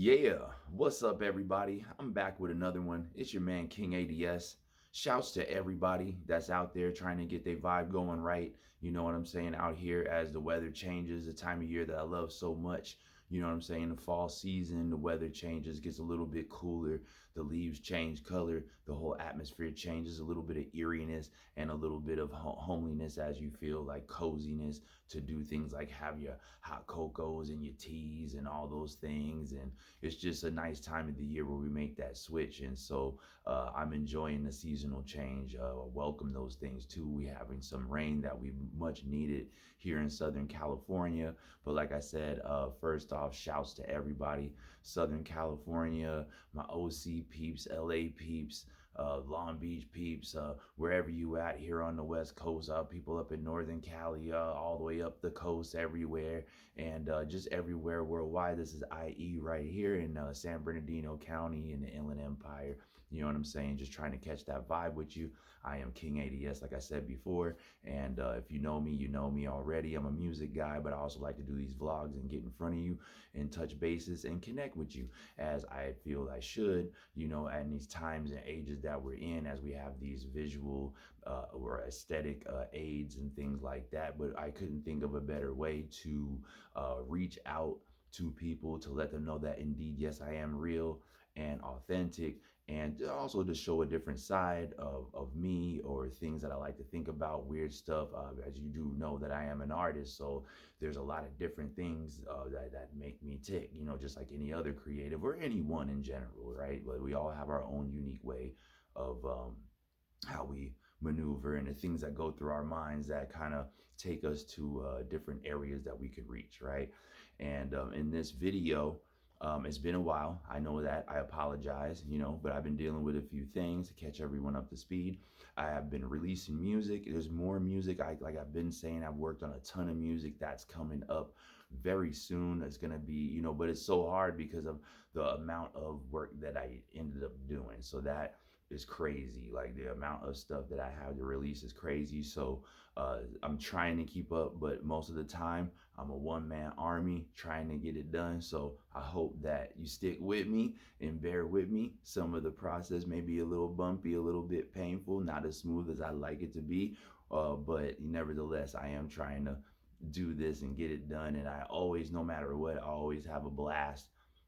Yeah, what's up, everybody? I'm back with another one. It's your man, King A.D.S. Shouts to everybody that's out there trying to get their vibe going right. You know what I'm saying? Out here as the weather changes, the time of year that I love so much. You know what I'm saying? The fall season, the weather changes, gets a little bit cooler. The leaves change color. The whole atmosphere changes. A little bit of eeriness and a little bit of homeliness as you feel like coziness to do things like have your hot cocos and your teas and all those things. And it's just a nice time of the year where we make that switch. And so I'm enjoying the seasonal change. Welcome those things too. We having some rain that we much needed here in Southern California. But like I said, first off, shouts to everybody, Southern California, my OC peeps, LA peeps, Long Beach peeps, wherever you at here on the West Coast, people up in Northern Cali, all the way up the coast, everywhere, and just everywhere worldwide. This is IE right here in San Bernardino County in the Inland Empire. You know what I'm saying? Just trying to catch that vibe with you. I am King A.D.S, like I said before, and if you know me, you know me already. I'm a music guy, but I also like to do these vlogs and get in front of you and touch bases and connect with you as I feel I should, you know, in these times and ages that we're in, as we have these visual or aesthetic aids and things like that. But I couldn't think of a better way to reach out to people to let them know that indeed, yes, I am real and authentic, and also to show a different side of me or things that I like to think about, weird stuff. As you do know that I am an artist, so there's a lot of different things that make me tick, you know, just like any other creative or anyone in general, right? But we all have our own unique way of how we maneuver and the things that go through our minds that kind of take us to different areas that we could reach, right? And in this video, it's been a while. I know that. I apologize, you know, but I've been dealing with a few things to catch everyone up to speed. I have been releasing music. There's more music. Like I've been saying, I've worked on a ton of music that's coming up very soon. It's gonna be, you know, but it's so hard because of the amount of work that I ended up doing. So that is crazy. Like the amount of stuff that I have to release is crazy. So I'm trying to keep up, but most of the time I'm a one-man army trying to get it done. So I hope that you stick with me and bear with me. Some of the process may be a little bumpy, a little bit painful, not as smooth as I like it to be. But nevertheless, I am trying to do this and get it done. And I always, no matter what, I always have a blast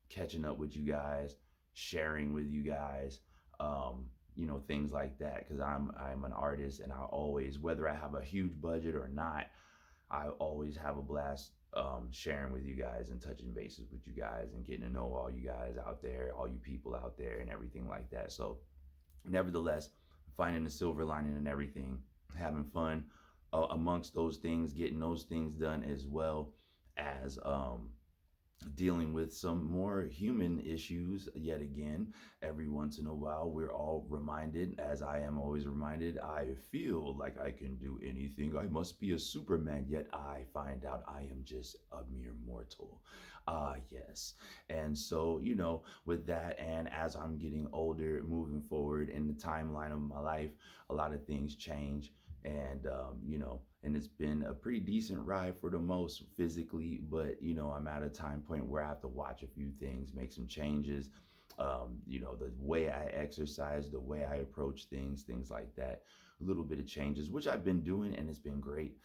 catching up with you guys, sharing with you guys, you know, things like that. Because I'm an artist, and I always, whether I have a huge budget or not, I always have a blast sharing with you guys and touching bases with you guys and getting to know all you guys out there, all you people out there, and everything like that. So, nevertheless, finding the silver lining and everything, having fun amongst those things, getting those things done, as well as dealing with some more human issues yet again. Every once in a while, we're all reminded, as I am always reminded, I feel like I can do anything. I must be a Superman, yet I find out I am just a mere mortal. Yes. And so, you know, with that, and as I'm getting older, moving forward in the timeline of my life, a lot of things change. And you know, and it's been a pretty decent ride for the most physically, but you know, I'm at a time point where I have to watch a few things, make some changes. You know, the way I exercise, the way I approach things like that, a little bit of changes, which I've been doing, and it's been great.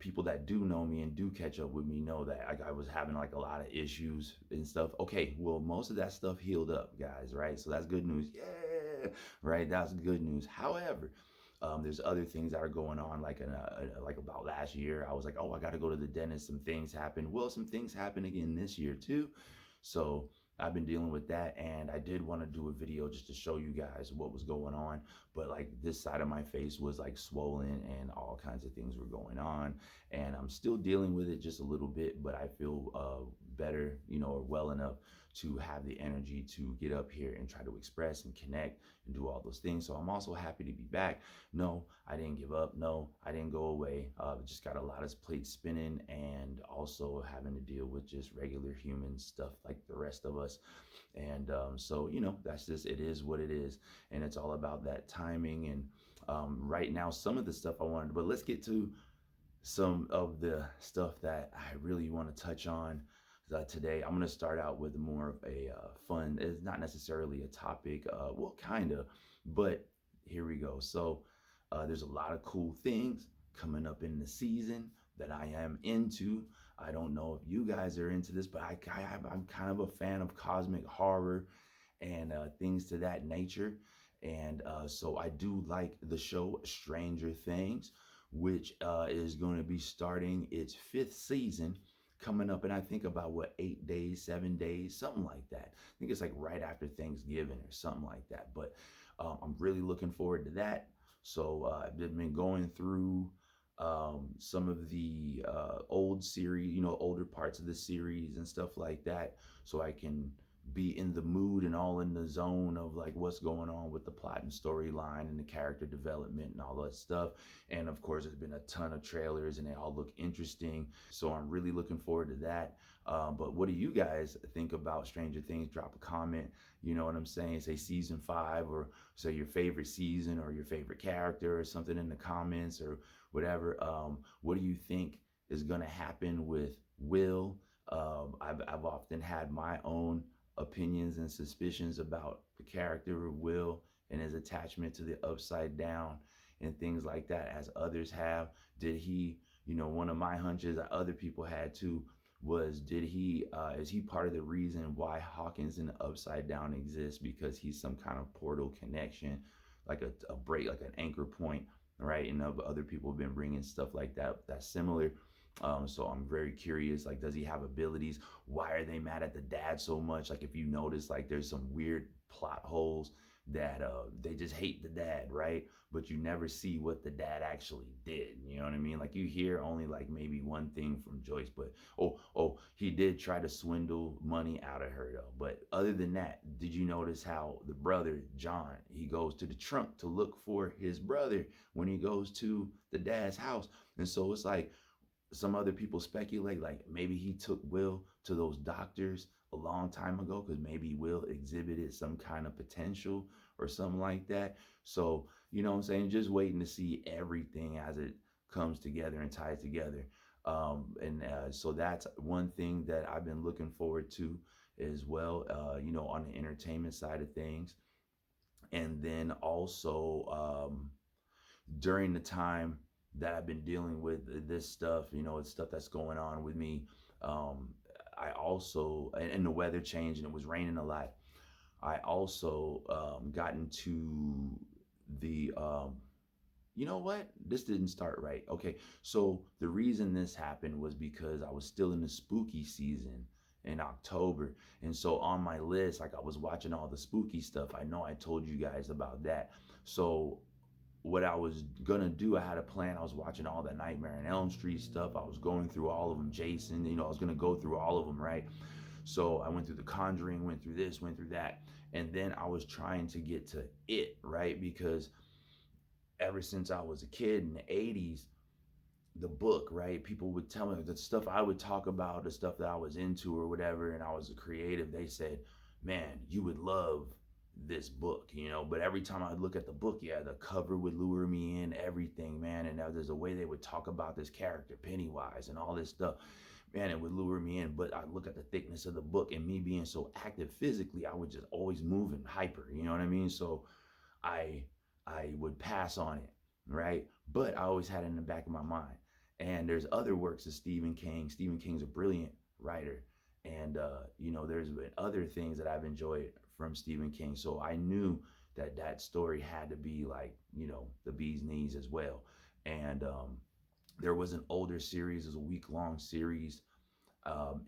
People that do know me and do catch up with me know that I was having like a lot of issues and stuff. Okay, well, most of that stuff healed up, guys, right? So that's good news. Yeah, right? That's good news. However, there's other things that are going on, like about last year. I was like, oh, I got to go to the dentist. Some things happened. Well, some things happen again this year too. So I've been dealing with that, and I did want to do a video just to show you guys what was going on. But like this side of my face was like swollen, and all kinds of things were going on, and I'm still dealing with it just a little bit. But I feel better, you know, or well enough to have the energy to get up here and try to express and connect and do all those things. So I'm also happy to be back. No, I didn't give up. No, I didn't go away. Just got a lot of plates spinning, and also having to deal with just regular human stuff like the rest of us. And so, you know, that's just, it is what it is. And it's all about that timing. And right now, some of the stuff I wanted, but let's get to some of the stuff that I really want to touch on. Today I'm going to start out with more of a fun. It's not necessarily a topic, well, kind of, but here we go. So there's a lot of cool things coming up in the season that I am into. I don't know if you guys are into this, but I'm kind of a fan of cosmic horror and things to that nature. And so I do like the show Stranger Things, which is going to be starting its fifth season coming up. And I think about what, 8 days, 7 days, something like that. I think it's like right after Thanksgiving or something like that. But I'm really looking forward to that. So I've been going through some of the old series, older parts of the series and stuff like that, so I can be in the mood and all in the zone of like what's going on with the plot and storyline and the character development and all that stuff. And of course, there's been a ton of trailers and they all look interesting. So I'm really looking forward to that. But what do you guys think about Stranger Things? Drop a comment. You know what I'm saying? Say season 5, or say your favorite season or your favorite character or something in the comments or whatever. What do you think is going to happen with Will? I've often had my own opinions and suspicions about the character of Will and his attachment to the upside down and things like that, as others have. Did he, one of my hunches that other people had too was, is he part of the reason why Hawkins and the upside down exists? Because he's some kind of portal connection, like a break, like an anchor point, right? And other people have been bringing stuff like that that's similar. So I'm very curious. Like, does he have abilities? Why are they mad at the dad so much? Like, if you notice, like, there's some weird plot holes that they just hate the dad, right? But you never see what the dad actually did. You know what I mean? Like, you hear only like maybe one thing from Joyce, but he did try to swindle money out of her though. But other than that, did you notice how the brother John, he goes to the trunk to look for his brother when he goes to the dad's house? And so it's like, some other people speculate like maybe he took Will to those doctors a long time ago because maybe Will exhibited some kind of potential or something like that. So, you know what I'm saying? Just waiting to see everything as it comes together and ties together. And so that's one thing that I've been looking forward to as well, on the entertainment side of things. And then also, during the time that I've been dealing with this stuff, it's stuff that's going on with me. Um, I also, and the weather changed and it was raining a lot. I also got into the, you know what? This didn't start right. Okay, so the reason this happened was because I was still in the spooky season in October. And so on my list, like I was watching all the spooky stuff. I know I told you guys about that. So what I was gonna do, I had a plan. I was watching all the Nightmare on Elm Street stuff. I was going through all of them. Jason, I was gonna go through all of them, right? So I went through The Conjuring, went through this, went through that, and then I was trying to get to It, right? Because ever since I was a kid in the '80s, the book, right? People would tell me the stuff I would talk about, the stuff that I was into or whatever, and I was a creative. They said, "Man, you would love this book," But every time I would look at the book, yeah, the cover would lure me in, everything, man. And now there's a way they would talk about this character, Pennywise, and all this stuff. Man, it would lure me in. But I look at the thickness of the book, and me being so active physically, I would just always move and hyper. You know what I mean? So I I would pass on it, right? But I always had it in the back of my mind. And there's other works of Stephen King. Stephen King's a brilliant writer, and there's been other things that I've enjoyed from Stephen King. So I knew that that story had to be like the bee's knees as well. And there was an older series, it was a week-long series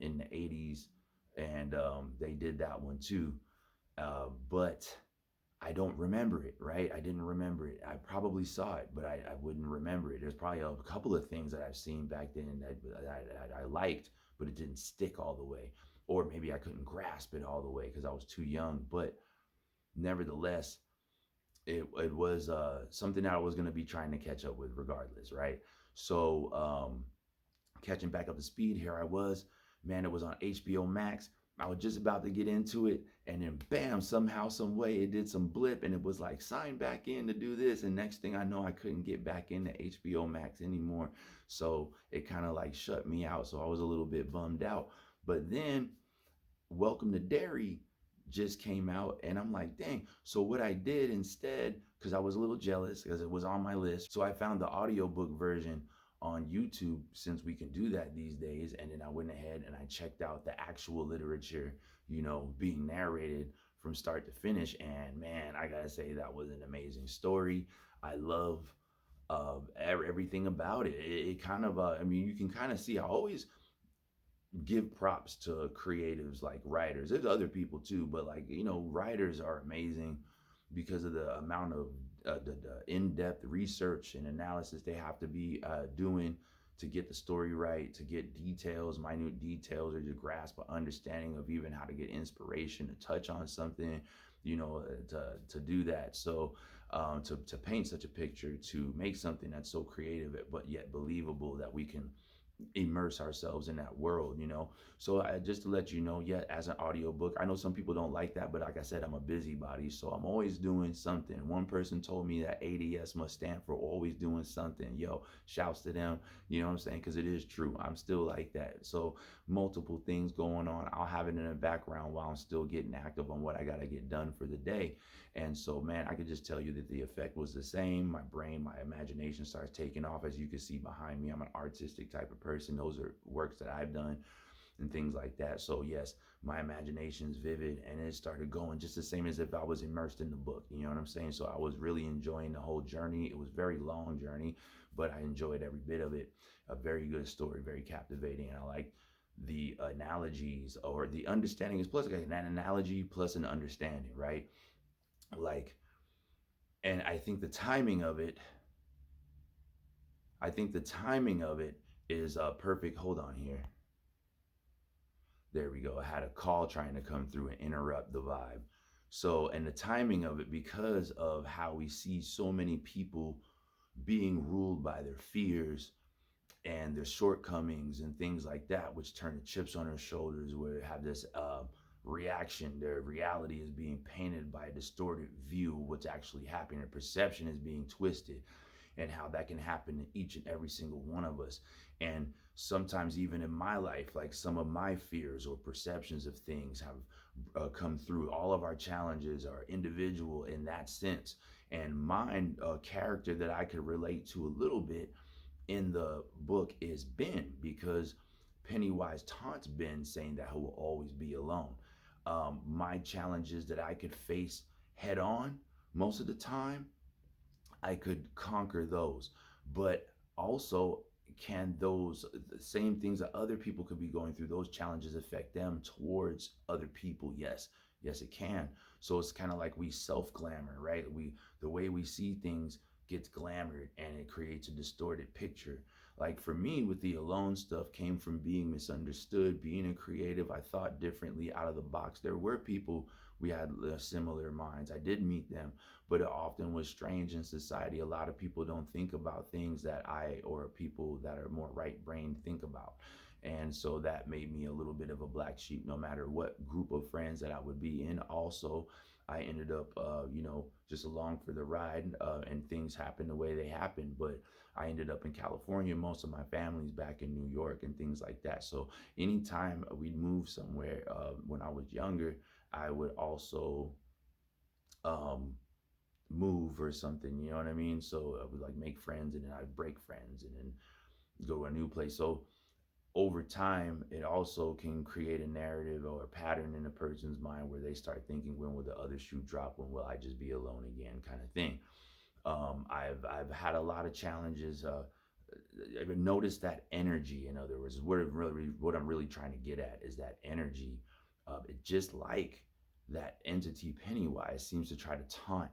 in the '80s, and they did that one too. But I don't remember it, right? I didn't remember it. I probably saw it, but I wouldn't remember it. There's probably a couple of things that I've seen back then that I liked, but it didn't stick all the way. Or maybe I couldn't grasp it all the way because I was too young. But nevertheless, it was something that I was going to be trying to catch up with regardless, right? So catching back up to speed, here I was. Man, it was on HBO Max. I was just about to get into it, and then bam, somehow, some way, it did some blip, and it was like, sign back in to do this. And next thing I know, I couldn't get back into HBO Max anymore. So it kind of like shut me out. So I was a little bit bummed out. But then Welcome to Dairy just came out, and I'm like, dang. So what I did instead, because I was a little jealous because it was on my list, so I found the audiobook version on YouTube since we can do that these days. And then I went ahead and I checked out the actual literature, being narrated from start to finish. And man, I gotta say that was an amazing story. I love everything about it. It kind of, I mean, you can kind of see. I always give props to creatives like writers. There's other people too, but like writers are amazing because of the amount of the in-depth research and analysis they have to be doing to get the story right, to get details, minute details, or to grasp an understanding of even how to get inspiration to touch on something, to do that. So to paint such a picture, to make something that's so creative but yet believable that we can immerse ourselves in that world. So just to let you know, yeah, as an audiobook, I know some people don't like that, but like I said, I'm a busybody, so I'm always doing something. One person told me that ADS must stand for always doing something. Yo, shouts to them. You know what I'm saying? Because it is true. I'm still like that. So multiple things going on, I'll have it in the background while I'm still getting active on what I got to get done for the day. And so, man, I could just tell you that the effect was the same. My brain, my imagination starts taking off. As you can see behind me, I'm an artistic type of person. Those are works that I've done and things like that. So, yes, my imagination's vivid, and it started going just the same as if I was immersed in the book. You know what I'm saying? So, I was really enjoying the whole journey. It was a very long journey, but I enjoyed every bit of it. A very good story, very captivating. And I like the analogies or the understanding is plus like an analogy plus an understanding, right? Like, and I think the timing of it is perfect. Hold on here. There we go. I had a call trying to come through and interrupt the vibe. So, and the timing of it, because of how we see so many people being ruled by their fears and their shortcomings and things like that, which turn to chips on their shoulders, where they have this reaction. Their reality is being painted by a distorted view of what's actually happening. Their perception is being twisted, and how that can happen to each and every single one of us. And sometimes, even in my life, like some of my fears or perceptions of things have come through. All of our challenges are individual in that sense. And mine, a character that I could relate to a little bit in the book is Ben, because Pennywise taunts Ben, saying that he will always be alone. My challenges that I could face head on most of the time, I could conquer those. But also, can those the same things that other people could be going through, those challenges affect them towards other people? Yes. Yes, it can. So it's kind of like we self glamour, right? The way we see things gets glamored, and it creates a distorted picture. Like for me, with the alone stuff, came from being misunderstood, being a creative. I thought differently out of the box. There were people we had similar minds. I did meet them, but it often was strange in society. A lot of people don't think about things that I or people that are more right brained think about. And so that made me a little bit of a black sheep, no matter what group of friends that I would be in. Also, I ended up, just along for the ride, and things happened the way they happened. But I ended up in California. Most of my family's back in New York and things like that. So anytime we'd move somewhere, when I was younger, I would also um, move or something. You know what I mean? So I would like make friends, and then I'd break friends, and then go to a new place. So over time, it also can create a narrative or a pattern in a person's mind where they start thinking, when will the other shoe drop? When will I just be alone again? Kind of thing. I've had a lot of challenges. I've noticed that energy. In other words, what I'm really trying to get at is that energy. It just like that entity Pennywise seems to try to taunt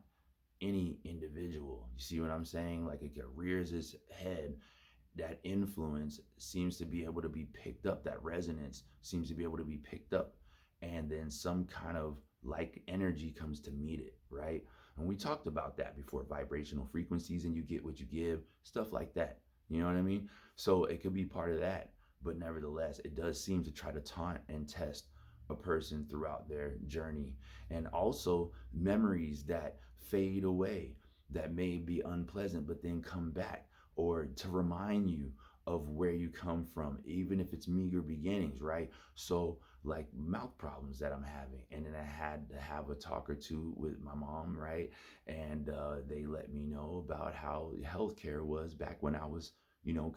any individual. You see what I'm saying? Like it rears its head. That influence seems to be able to be picked up. That resonance seems to be able to be picked up. And then some kind of like energy comes to meet it, right? And we talked about that before, vibrational frequencies, and you get what you give, stuff like that. You know what I mean? So it could be part of that. But nevertheless, it does seem to try to taunt and test a person throughout their journey. And also memories that fade away, that may be unpleasant, but then come back, or to remind you of where you come from, even if it's meager beginnings, right? So, like mouth problems that I'm having, and then I had to have a talk or two with my mom, right? And they let me know about how healthcare was back when I was,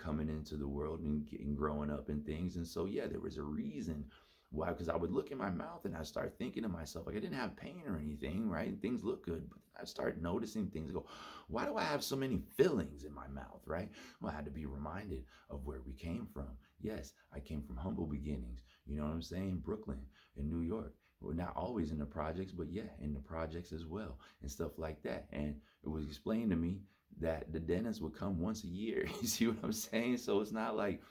coming into the world and getting growing up and things. And so, yeah, there was a reason why, because I would look in my mouth and I start thinking to myself, like I didn't have pain or anything, right? And things look good, but I start noticing things. I go, why do I have so many fillings in my mouth, right? Well, I had to be reminded of where we came from. Yes, I came from humble beginnings. You know what I'm saying? Brooklyn and New York. We're not always in the projects, but yeah, in the projects as well and stuff like that. And it was explained to me that the dentist would come once a year. You see what I'm saying? So it's not like,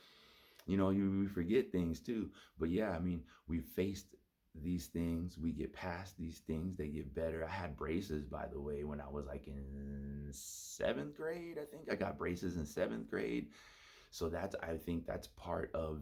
you forget things too. But yeah, I mean, we faced these things, we get past these things, they get better. I had braces, by the way, when I was like in seventh grade. I think I got braces in seventh grade. So I think that's part of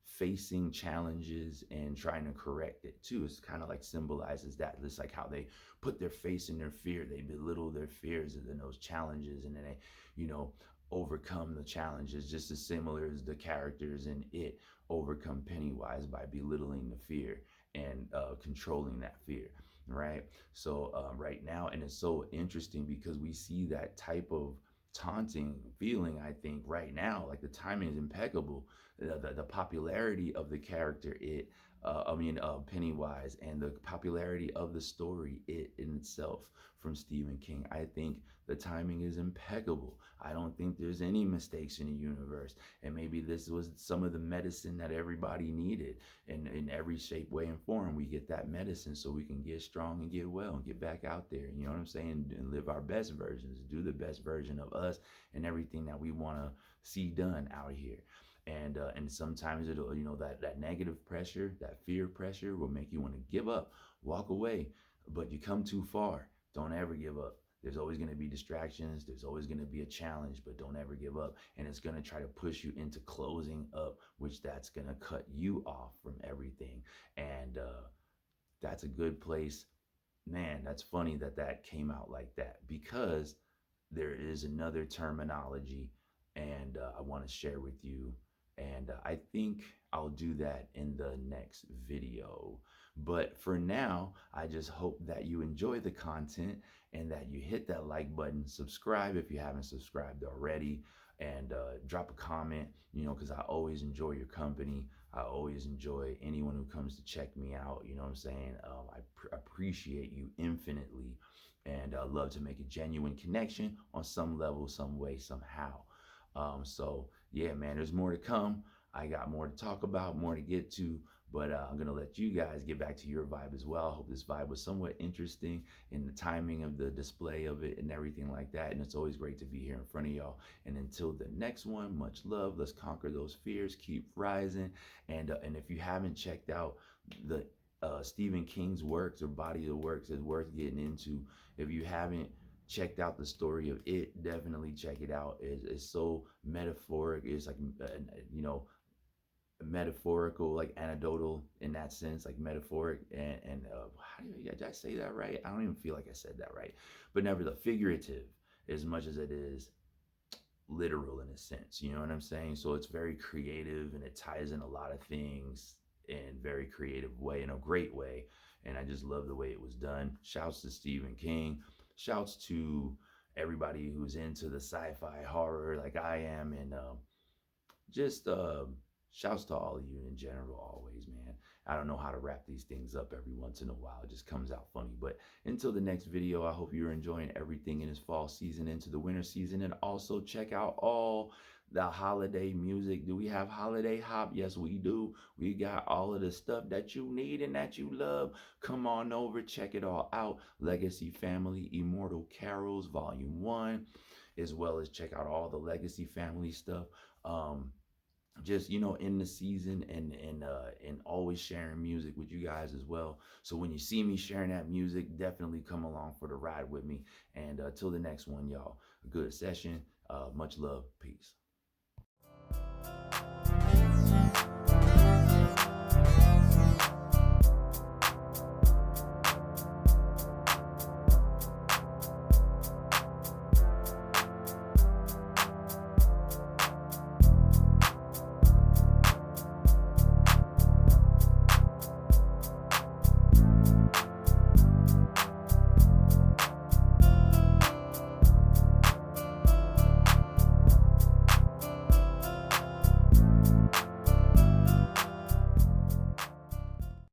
facing challenges and trying to correct it too. It's kind of like symbolizes that. It's like how they put their face in their fear, they belittle their fears and then those challenges, and then they, you know, overcome the challenges, just as similar as the characters in it overcome Pennywise by belittling the fear and controlling that fear, right? So right now, and it's so interesting because we see that type of taunting feeling, I think, right now. Like the timing is impeccable. The popularity of the character, Pennywise, and the popularity of the story, it in itself, from Stephen King, I think the timing is impeccable. I don't think there's any mistakes in the universe. And maybe this was some of the medicine that everybody needed in every shape, way, and form. We get that medicine so we can get strong and get well and get back out there. You know what I'm saying? And live our best versions, do the best version of us and everything that we want to see done out here. And sometimes it'll, that negative pressure, that fear pressure will make you want to give up, walk away. But you come too far. Don't ever give up. There's always going to be distractions. There's always going to be a challenge, but don't ever give up. And it's going to try to push you into closing up, which that's going to cut you off from everything. And that's a good place. Man, that's funny that that came out like that, because there is another terminology, and I want to share with you. And I think I'll do that in the next video. But for now, I just hope that you enjoy the content and that you hit that like button, subscribe if you haven't subscribed already, and drop a comment, because I always enjoy your company. I always enjoy anyone who comes to check me out. You know what I'm saying? I appreciate you infinitely, and I love to make a genuine connection on some level, some way, somehow. So yeah, man, there's more to come. I got more to talk about, more to get to, but I'm gonna let you guys get back to your vibe as well. I hope this vibe was somewhat interesting in the timing of the display of it and everything like that. And it's always great to be here in front of y'all. And until the next one, much love. Let's conquer those fears. Keep rising. And if you haven't checked out the Stephen King's works or body of works, is worth getting into. If you haven't checked out the story of it, definitely check it out. It's so metaphoric. It's like, metaphorical, like anecdotal in that sense, like metaphoric. And how do you, did I say that right? I don't even feel like I said that right. But never the figurative as much as it is literal in a sense. You know what I'm saying? So it's very creative and it ties in a lot of things in very creative way, in a great way. And I just love the way it was done. Shouts to Stephen King. Shouts to everybody who's into the sci-fi horror like I am, and just shouts to all of you in general always, man. I don't know how to wrap these things up every once in a while. It just comes out funny. But until the next video, I hope you're enjoying everything in this fall season into the winter season. And also check out all the holiday music. Do we have holiday hop? Yes, we do. We got all of the stuff that you need and that you love. Come on over, check it all out. Legacy Family Immortal Carols Volume 1, as well as check out all the Legacy Family stuff. Just in the season, and always sharing music with you guys as well. So when you see me sharing that music, definitely come along for the ride with me. And till the next one, y'all, a good session. Much love. Peace.